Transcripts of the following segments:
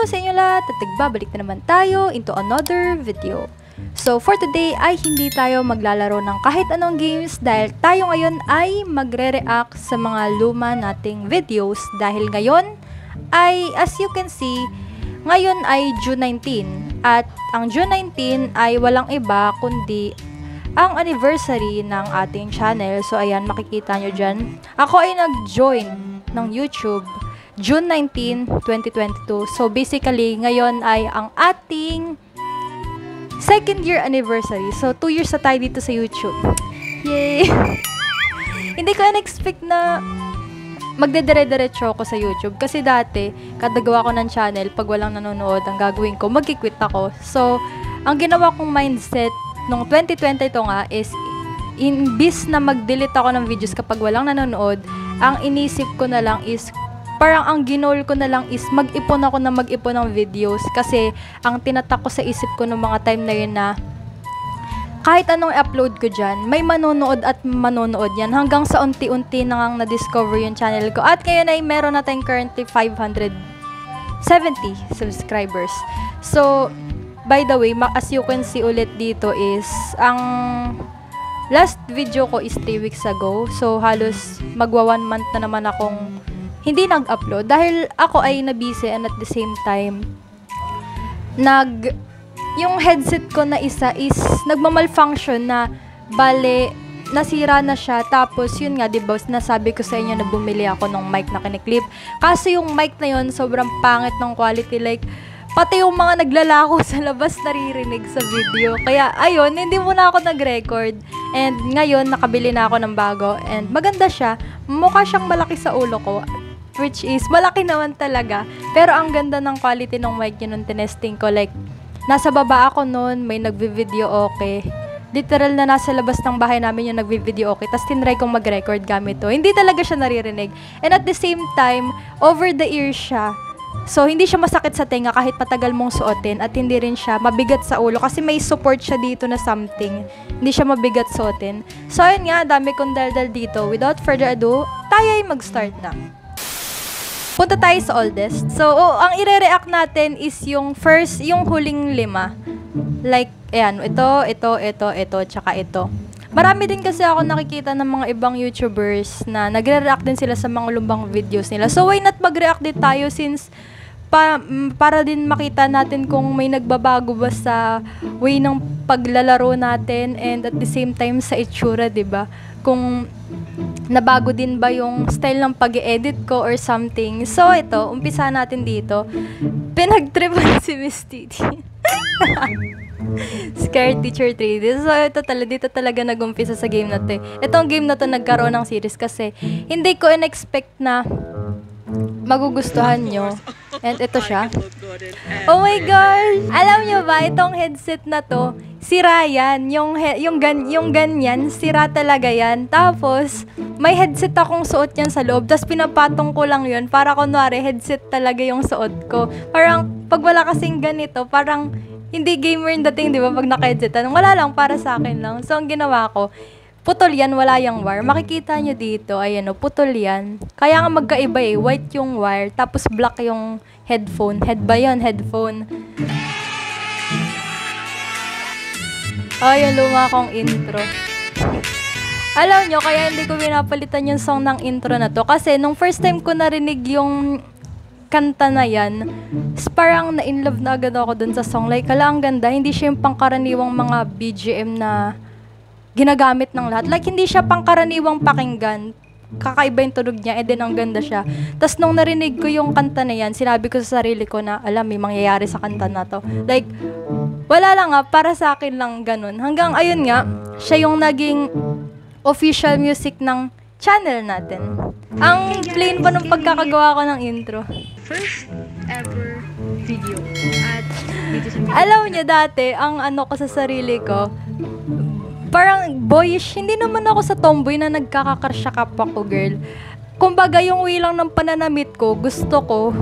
Hello sa inyo lahat at nagbabalik na naman tayo into another video. So for today ay hindi tayo maglalaro ng kahit anong games dahil tayo ngayon ay magre-react sa mga luma nating videos dahil ngayon ay as you can see, ngayon ay June 19 at ang June 19 ay walang iba kundi ang anniversary ng ating channel. So ayan, makikita nyo dyan. Ako ay nag-join ng YouTube June 19, 2022. So basically, ngayon ay ang ating second year anniversary. So 2 years na tayo dito sa YouTube. Yay! Hindi ko in-expect na magdedire-diretso ako sa YouTube. Kasi dati, kada gawa ko ng channel, pag walang nanonood, ang gagawin ko, mag-quit ako. So, ang ginawa kong mindset nung 2020 ito nga is, imbis na mag-delete ako ng videos kapag walang nanonood, ang inisip ko na lang is, parang ang ginol ko na lang is mag-ipon ako na mag-ipon ng videos kasi ang tinatak ko sa isip ko nung mga time na yun na kahit anong upload ko dyan, may manonood at manonood yan hanggang sa unti-unti na ngang na-discover yung channel ko. At ngayon ay meron na tayong currently 570 subscribers. So, by the way, as you can see ulit dito is ang last video ko is 3 weeks ago. So, halos magwa 1 month na naman akong hindi nag-upload dahil ako ay na-busy and at the same time yung headset ko na isa is nagma-malfunction na bale nasira na siya. Tapos yun nga, diba, nasabi ko sa inyo na bumili ako ng mic na kiniklip. Kasi yung mic na yun sobrang pangit ng quality, like pati yung mga naglalako sa labas naririnig sa video. Kaya ayun, hindi muna ako nag-record. And ngayon nakabili na ako ng bago and maganda siya. Mukha siyang malaki sa ulo ko, which is, malaki naman talaga. Pero ang ganda ng quality ng mic yun nung tinesting ko. Like, nasa baba ako noon, may nagvi-video okay. Literal na nasa labas ng bahay namin yung nagvi-video okay. Tapos tinry kong mag-record gamit to. Hindi talaga siya naririnig. And at the same time, over the ear siya. So, hindi siya masakit sa tenga kahit patagal mong suotin. At hindi rin siya mabigat sa ulo. Kasi may support siya dito na something. Hindi siya mabigat suotin. So, ayun nga, dami kong daldal dito. Without further ado, tayo ay mag-start na. Punta tayo sa oldest. So, ang ire-react natin is yung first, yung huling 5. Like, ayan, ito, tsaka ito. Marami din kasi ako nakikita ng mga ibang YouTubers na nagre-react din sila sa mga lumbang videos nila. So, why not mag-react din tayo since para din makita natin kung may nagbabago ba sa way ng paglalaro natin and at the same time sa itsura, 'di ba? Kung nabago din ba yung style ng pag-edit ko or something. So, ito, umpisa natin dito. Pinag-tripan si Miss Titi. Scared Teacher 3D. So, dito talaga nag-umpisa sa game na to. Itong game na to nagkaroon ng series kasi hindi ko in-expect na magugustuhan nyo. And ito siya. Oh my God! Alam nyo ba, itong headset na to, sira yan. Yung ganyan, sira talaga yan. Tapos, may headset akong suot yan sa loob. Tapos, pinapatong ko lang yun. Para kunwari, headset talaga yung suot ko. Parang, pag wala kasing ganito, parang, hindi gamer yung dating, di ba? Pag naka-headsetan, wala lang, para sa akin lang. So, ang ginawa ko, putol yan, wala yung wire. Makikita nyo dito, ayan o, putol yan. Kaya nga magkaiba eh, white yung wire, tapos black yung headphone. Head ba yun? Headphone. Oh, yung luma kong intro. Alam nyo, kaya hindi ko pinapalitan yung song ng intro na to. Kasi nung first time ko narinig yung kanta na yan, parang na-inlove na agad ako dun sa song. Like, hala, ang ganda. Hindi siya yung pangkaraniwang mga BGM na ginagamit ng lahat. Like, hindi siya pangkaraniwang pakinggan. Kakaiba yung tunog niya, and then ang ganda siya. Tapos nung narinig ko yung kanta na yan, sinabi ko sa sarili ko na, alam, may mangyayari sa kanta na to. Like, wala lang nga, para sa akin lang ganun. Hanggang ayun nga, siya yung naging official music ng channel natin. Ang plain pa nung pagkakagawa ko ng intro. First ever video. At dito sa alam niyo dati, ang ano ko sa sarili ko, parang boyish. Hindi naman ako sa tomboy na nagkakakrasya kapwa ko, girl. Kumbaga, yung way lang ng pananamit ko, gusto ko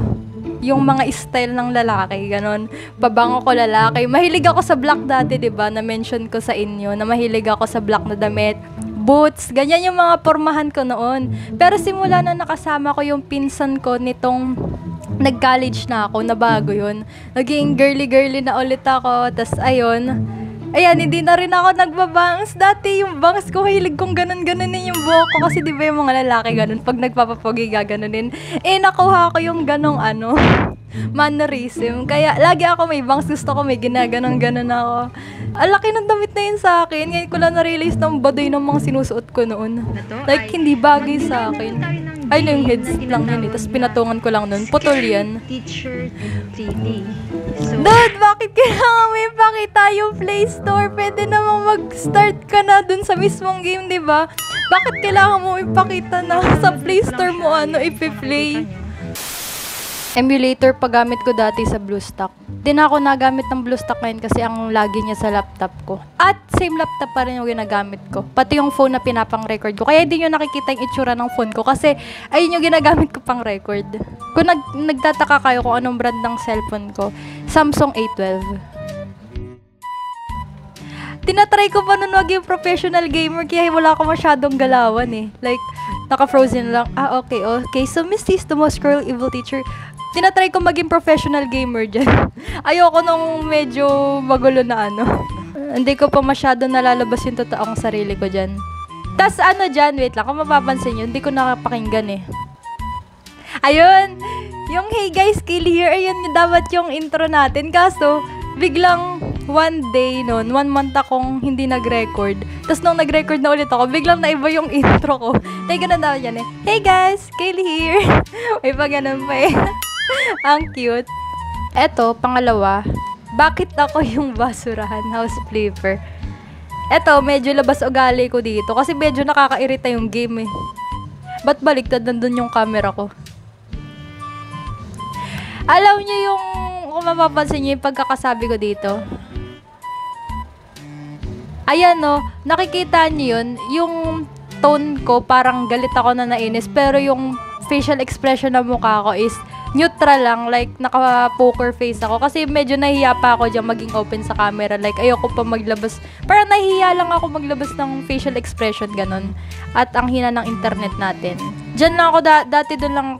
yung mga style ng lalaki, ganon. Babango ko lalaki. Mahilig ako sa black dati, diba? Na-mention ko sa inyo na mahilig ako sa black na damit. Boots, ganyan yung mga pormahan ko noon. Pero simula na nakasama ko yung pinsan ko nitong nag-college na ako, nabago yun. Naging girly-girly na ulit ako. Tas ayun, ayan, hindi na rin ako nagbabangs. Dati yung bangs ko, hilig kong ganun-ganunin yung buhok ko. Kasi di ba yung mga lalaki ganun, pag nagpapapogi gaganunin. Nakuha ko yung ganong mannerism. Kaya lagi ako may bangs, gusto ko may ginaganon-ganon ako. Ang laki ng damit na yun sa akin. Ngayon ko lang na-realize ng baduy ng mga sinusuot ko noon. Like, hindi bagay sa akin. Ay, na yung heads lang yun eh. Tapos pinatungan ko lang nun. Putol yan. Teacher 3D. So, Dude, bakit kailangan mo ipakita yung Play Store? Pwede namang mag-start ka na dun sa mismong game, di ba? Bakit kailangan mo ipakita na sa Play Store mo ipi-play? Emulator paggamit ko dati sa BlueStack. Di na ako nagamit ng BlueStack ngayon kasi ang lagi niya sa laptop ko. At same laptop pa rin yung ginagamit ko. Pati yung phone na pinapang-record ko. Kaya hindi nyo nakikita yung itsura ng phone ko kasi ayun yung ginagamit ko pang record. Kung nagtataka kayo kung anong brand ng cellphone ko, Samsung A12. Tinatry ko pa nun maging professional gamer kaya wala ko masyadong galawan eh. Like, naka-frozen lang. Okay. So, Misty is the most cruel evil teacher. Tinatry ko maging professional gamer dyan. Ayoko nung medyo magulo na Hindi ko pa masyado nalalabas yung totoong sarili ko dyan. Tas dyan, wait lang, kung mapapansin nyo, hindi ko nakapakinggan eh. Ayun! Yung hey guys, Kaylee here, ayun dapat yung intro natin. Kaso, biglang one day noon, 1 month akong hindi nag-record. Tapos nung nag-record na ulit ako, biglang naiba yung intro ko. Teka na daw yan eh. Hey guys, Kaylee here. May pa ganun pa eh. Ang cute. Eto, pangalawa, bakit ako yung basurahan house flipper? Eto, medyo labas ugali ko dito kasi medyo nakakairita yung game eh. Ba't baliktad nandun yung camera ko? Alam niyo yung, kung mapapansin niyo yung pagkakasabi ko dito. Ayan nakikita niyo yun, yung tone ko parang galit ako na nainis pero yung facial expression ng mukha ko is neutral lang, like naka-poker face ako kasi medyo nahihiya pa ako dyan maging open sa camera, like ayoko pa maglabas, parang nahihiya lang ako maglabas ng facial expression ganun. At ang hina ng internet natin, dyan lang ako dati doon lang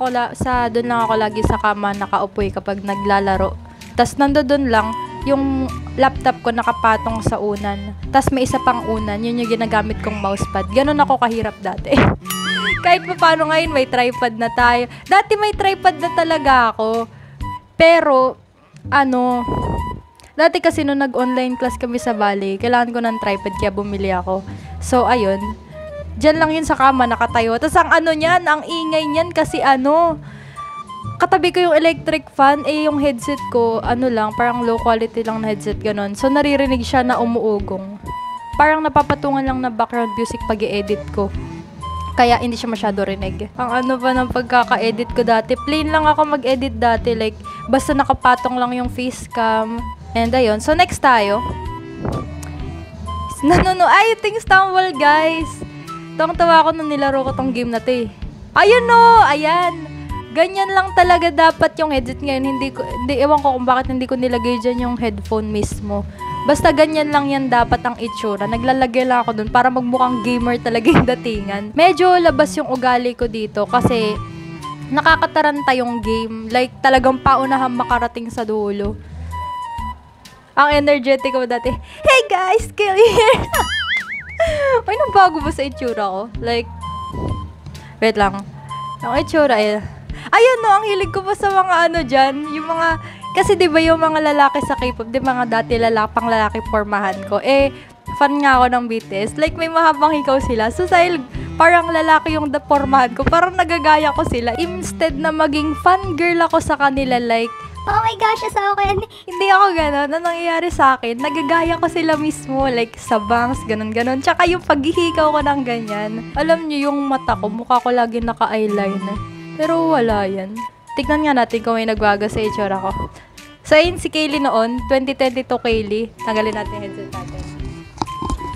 ako lagi sa kama nakaupo kapag naglalaro. Tas nandoon lang yung laptop ko nakapatong sa unan. Tas may isa pang unan, yun yung ginagamit kong mousepad. Ganun ako kahirap dati. Kahit pa paano ngayon may tripod na tayo. Dati may tripod na talaga ako. Pero dati kasi nung nag-online class kami sa Bali, kailangan ko ng tripod kaya bumili ako. So ayun, dyan lang yun sa kama nakatayo. Tapos ang niyan, ang ingay niyan kasi katabi ko yung electric fan, yung headset ko, lang, parang low quality lang na headset, ganun. So, naririnig siya na umuugong. Parang napapatungan lang na background music pag i-edit ko. Kaya, hindi siya masyado rinig. Ang pa ng pagkaka-edit ko dati, plain lang ako mag-edit dati, like, basta nakapatong lang yung facecam. And, ayun. So, next tayo. Ay, things tumble, guys. Tawang-tawa ako nung nilaro ko tong game na to, eh. Ayun, ayan. Ganyan lang talaga dapat yung headset ngayon. Ewan ko kung bakit hindi ko nilagay dyan yung headphone mismo. Basta ganyan lang yan dapat ang itsura. Naglalagay lang ako dun para magmukhang gamer talaga yung datingan. Medyo labas yung ugali ko dito kasi nakakataranta yung game. Like talagang paunahan makarating sa dulo. Ang energetic ko dati. Hey guys, Kaylee here! Ay, nagbago ba sa itsura ko? Like, wait lang. Ang itsura ayun ang hilig ko pa sa mga dyan, yung mga, kasi di ba yung mga lalaki sa K-pop, di ba mga dati pang lalaki formahan ko, fan nga ako ng BTS, like may mahabang hikaw sila, so dahil parang lalaki yung formahan ko, parang nagagaya ko sila, instead na maging fangirl ako sa kanila, like, oh my gosh, sa akin, hindi ako ganon, ano nangyayari sa akin, nagagaya ko sila mismo, like sa bangs, ganon, tsaka yung paghihikaw ko ng ganyan, alam nyo yung mata ko, mukha ko lagi naka-eyeliner. Pero wala yan. Tignan nga natin kung may nagbago sa itsura ko. So, yun si Kaylee noon. 2022 Kaylee. Tanggalin natin yung headset natin.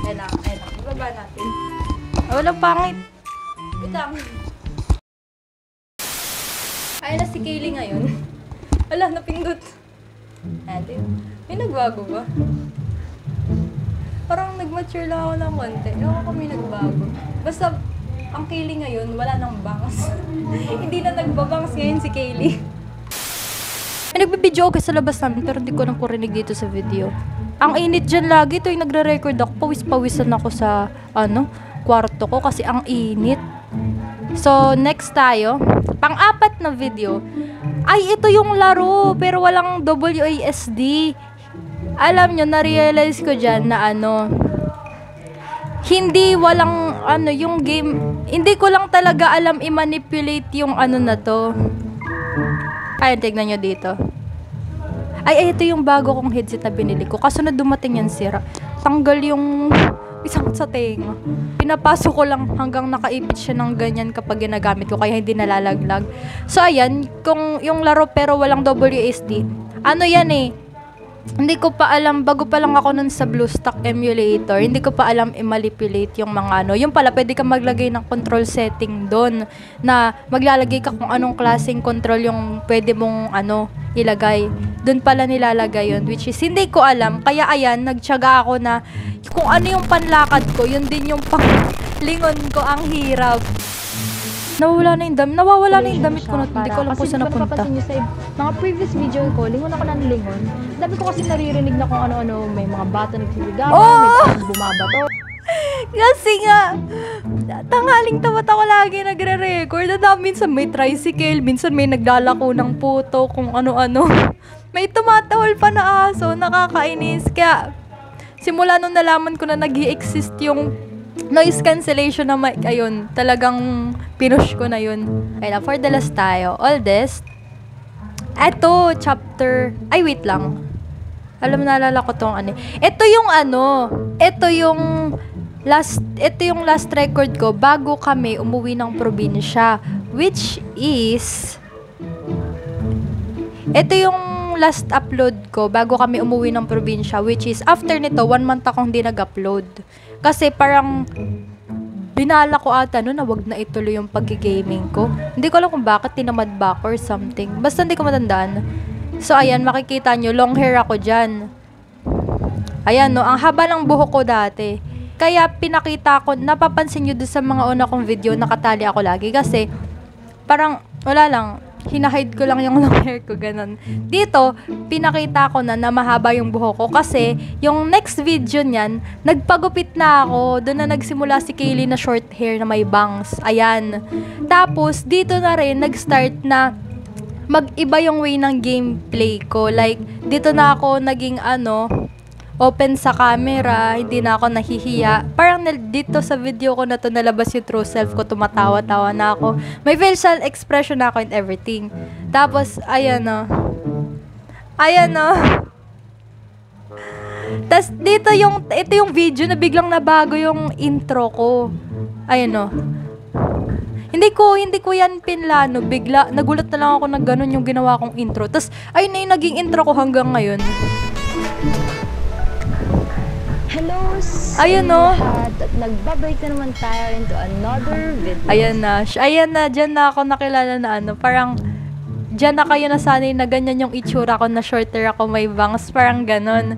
Ayan lang. Ibaba natin. Walang pangit. Wait lang. Ayan na si Kaylee ngayon. Ala, napindot. Ayan. May nagbago ba? Parang nag-mature lang ako ng konti. Ewan ko may nagbago. Basta, ang Kaylee ngayon, wala nang bangs. Hindi na nagbabangs ngayon si Kaylee. Ay, nagbibideo ako sa labas namin, pero hindi ko nang kurinig dito sa video. Ang init dyan lagi, ito yung nagre-record ako, pawis-pawisan ako sa, kwarto ko kasi ang init. So, next tayo. Pang-apat na video. Ay, ito yung laro, pero walang WASD. Alam nyo, na-realize ko dyan na hindi walang, yung game, hindi ko lang talaga alam i-manipulate yung na to. Ay, tignan nyo dito. Ay, ito yung bago kong headset na binili ko. Kaso na dumating yan sira. Tanggal yung isang sa tenga. Pinapasok ko lang hanggang nakaipit siya ng ganyan kapag ginagamit ko, kaya hindi nalalaglag. So, ayan, kung yung laro pero walang WASD, yan hindi ko pa alam, bago pa lang ako nun sa BlueStack emulator, hindi ko pa alam i-manipulate yung mga yung pala, pwede ka maglagay ng control setting doon, na maglalagay ka kung anong klaseng control yung pwede mong ilagay. Doon pala nilalagay yun, which is hindi ko alam, kaya ayan, nagtiyaga ako na kung ano yung panlakad ko, yun din yung panglingon ko, ang hirap. Nawawala na yung damit ko na, hindi ko alam kung saan napunta. Nyo sa mga previous video ko, lingon ako ng lingon. Dami ko kasi naririnig na kung ano-ano, may mga bata nagsisigawan, may parang bumabato. Kasi nga, tanghaling tapat ako lagi nagre-record. Minsan may tricycle, minsan may naglalako ng puto, kung ano-ano. May tumatahol pa na aso, nakakainis. Kaya, simula nung nalaman ko na nag-i-exist yung noise cancellation na mic, ayun, talagang pinush ko na yun. Ayun, for the last tayo, oldest. Eto, chapter, wait lang. Naalala ko tong Ito yung last record ko bago kami umuwi ng probinsya, which is, ito yung last upload ko bago kami umuwi ng probinsya, which is, after nito, 1 month akong hindi nag-upload. Kasi parang binala ko ata na wag na ituloy yung pag-gaming ko. Hindi ko alam kung bakit, tinamad ba ako or something. Basta hindi ko matandaan. So, ayan, makikita nyo, long hair ako dyan. Ayan, ang haba ng buhok ko dati. Kaya pinakita ko, napapansin nyo doon sa mga una kong video, nakatali ako lagi. Kasi, parang, wala lang, hinahide ko lang yung long hair ko, ganun. Dito, pinakita ko na mahaba yung buhok ko kasi yung next video niyan, nagpagupit na ako. Doon na nagsimula si Kaylee na short hair na may bangs. Ayan. Tapos, dito na rin, nag-start na mag-iba yung way ng gameplay ko. Like, dito na ako naging open sa camera, hindi na ako nahihiya. Parang dito sa video ko na to nalabas yung true self ko, tumatawa-tawa na ako. May facial expression na ako and everything. Tapos, ayan Tapos, ito yung video na biglang nabago yung intro ko. Ayan Hindi ko yan pinlano. Bigla, nagulat na lang ako na ganun yung ginawa kong intro. Tapos, ayun na yung naging intro ko hanggang ngayon. Hello, ayun at nagbabalik na naman tayo into another video. Ayan na, dyan na ako nakilala na parang, dyan na kayo nasanay na ganyan yung itsura ko, na shorter ako, may bangs, parang ganon.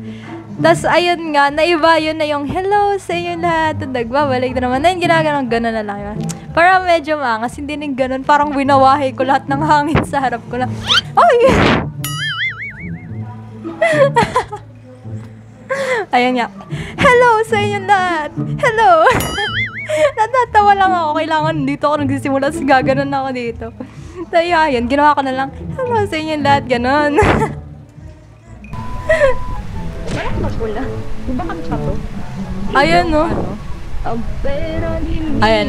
Tas ayun nga, naiba yun na yung hello sa inyo lahat, nagbabalik na naman. Na yung ginaganon, ganon na lang yun. Parang medyo maangas, hindi nang ganon, parang winawahi ko lahat ng hangin sa harap ko na, oy! Ayan nga. Hello sa inyo lahat! Hello! Natatawa lang ako. Kailangan dito ako nagsisimula. Tapos gaganon ako dito. So, ayan. Ginawa ko na lang. Hello sa inyo lahat. Ganon. Parang mapula. Di ba kami pa to? Ayan, Pero hindi. Ayan,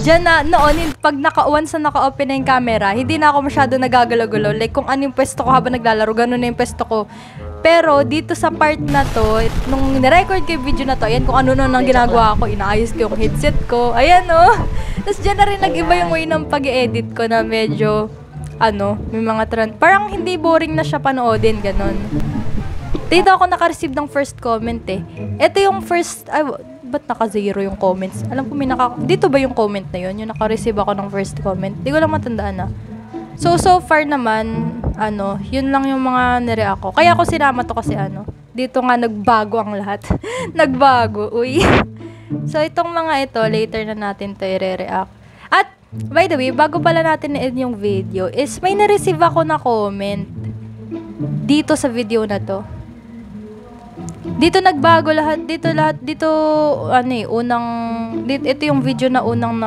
Diyan na, noon, pag once na naka-open na yung camera, hindi na ako masyado nagagalagulo. Like, kung ano yung pwesto ko habang naglalaro, ganun na yung pwesto ko. Pero, dito sa part na to, nung nirecord ko yung video na to, ayan, kung ano nang ginagawa ko, inaayos ko yung headset ko. Ayan, Tapos, dyan na rin nag-iba yung way ng pag-edit ko na medyo, may mga trend. Parang hindi boring na siya panoodin, ganun. Dito ako naka-receive ng first comment Ito yung first, ba't naka-zero yung comments? Alam ko dito ba yung comment na yun? Yung naka-receive ako ng first comment. Di ko lang matandaan na. So far naman, yun lang yung mga nire-react ko. Kaya ako sinama to kasi dito nga nagbago ang lahat. Nagbago, uy. So itong mga ito, later na natin to i-react. At, by the way, bago pala natin na-end yung video, is may na-receive ako na comment. dito sa video na to. Dito nagbago lahat. Dito, ito yung video na unang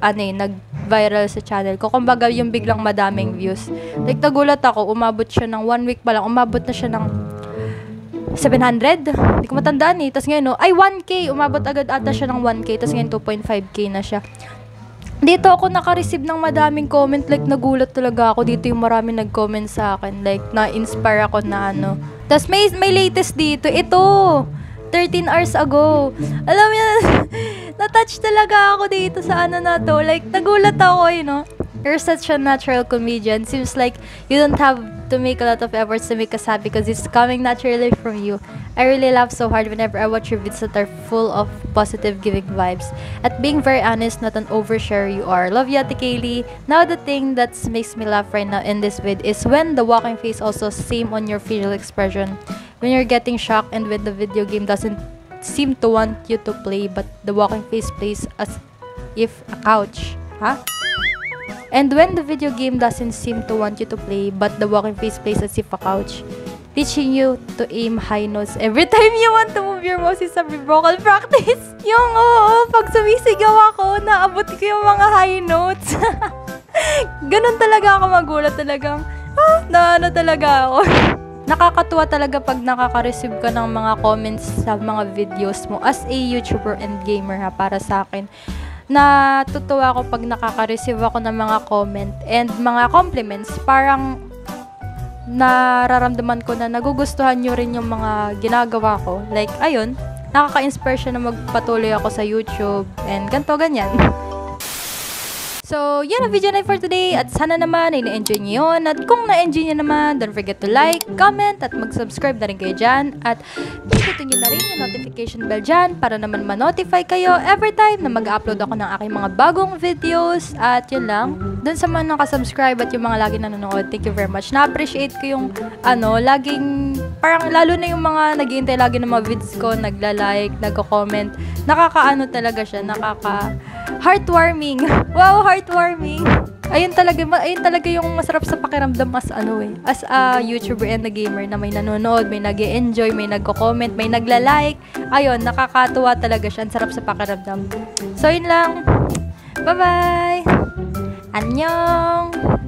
nag-viral sa channel ko. Kumbaga, yung biglang madaming views. Like, nagulat ako, umabot siya ng 1 week pa lang, umabot na siya ng 700? Hindi ko matandaan eh. Tapos ngayon, 1K. Umabot agad ata siya ng 1K. Tapos ngayon, 2.5K na siya. Dito ako naka-receive ng madaming comment. Like, nagulat talaga ako. Dito yung marami nag-comment sa akin. Like, na-inspire ako na Tapos may latest dito. Ito! 13 hours ago. Alam mo yan, na-touch talaga ako dito sa na to. Like, nagulat ako, You're such a natural comedian. Seems like you don't have to make a lot of efforts to make us happy because it's coming naturally from you. I really laugh so hard whenever I watch your videos that are full of positive giving vibes. At being very honest, not an overshare you are. Love you, Ate Kaylee. Now the thing that makes me laugh right now in this vid is when the walking face also same on your facial expression. When you're getting shocked and when the video game doesn't seem to want you to play but the walking face plays as if a couch. Huh? And when the video game doesn't seem to want you to play, but the walking face plays as if a couch, teaching you to aim high notes every time you want to move your mouse is a vocal practice. Yung pag sumisigaw ako, naabot ko yung mga high notes. Ganun talaga ako magulat talagang, talaga ako. Nakakatuwa talaga pag nakaka-receive ka ng mga comments sa mga videos mo as a YouTuber and gamer para sa akin. Natutuwa ako pag nakaka-receive ako ng mga comment and mga compliments. Parang nararamdaman ko na nagugustuhan nyo rin yung mga ginagawa ko. Like, ayun, nakaka-inspire siya na magpatuloy ako sa YouTube and ganito, ganyan. So, yan ang video na for today at sana naman ay na-enjoy nyo yun. At kung na-enjoy nyo naman, don't forget to like, comment, at mag-subscribe na rin kayo dyan. At pindutin nyo na rin yung notification bell dyan para naman ma-notify kayo every time na mag-upload ako ng aking mga bagong videos. At yun lang, dun sa mga nakasubscribe at yung mga lagi nanonood, thank you very much. Na-appreciate ko yung, laging, parang lalo na yung mga nag-iintay lagi ng mga videos ko, nagla-like, nagko-comment. Nakakaano talaga siya, heartwarming. Wow, heartwarming. Ayun talaga yung masarap sa pakiramdam as a YouTuber and a gamer na may nanonood, may nag-e-enjoy, may nagko-comment, may nagla-like. Ayun, nakakatuwa talaga siya. Ang sarap sa pakiramdam. So, yun lang. Bye-bye! Annyeong!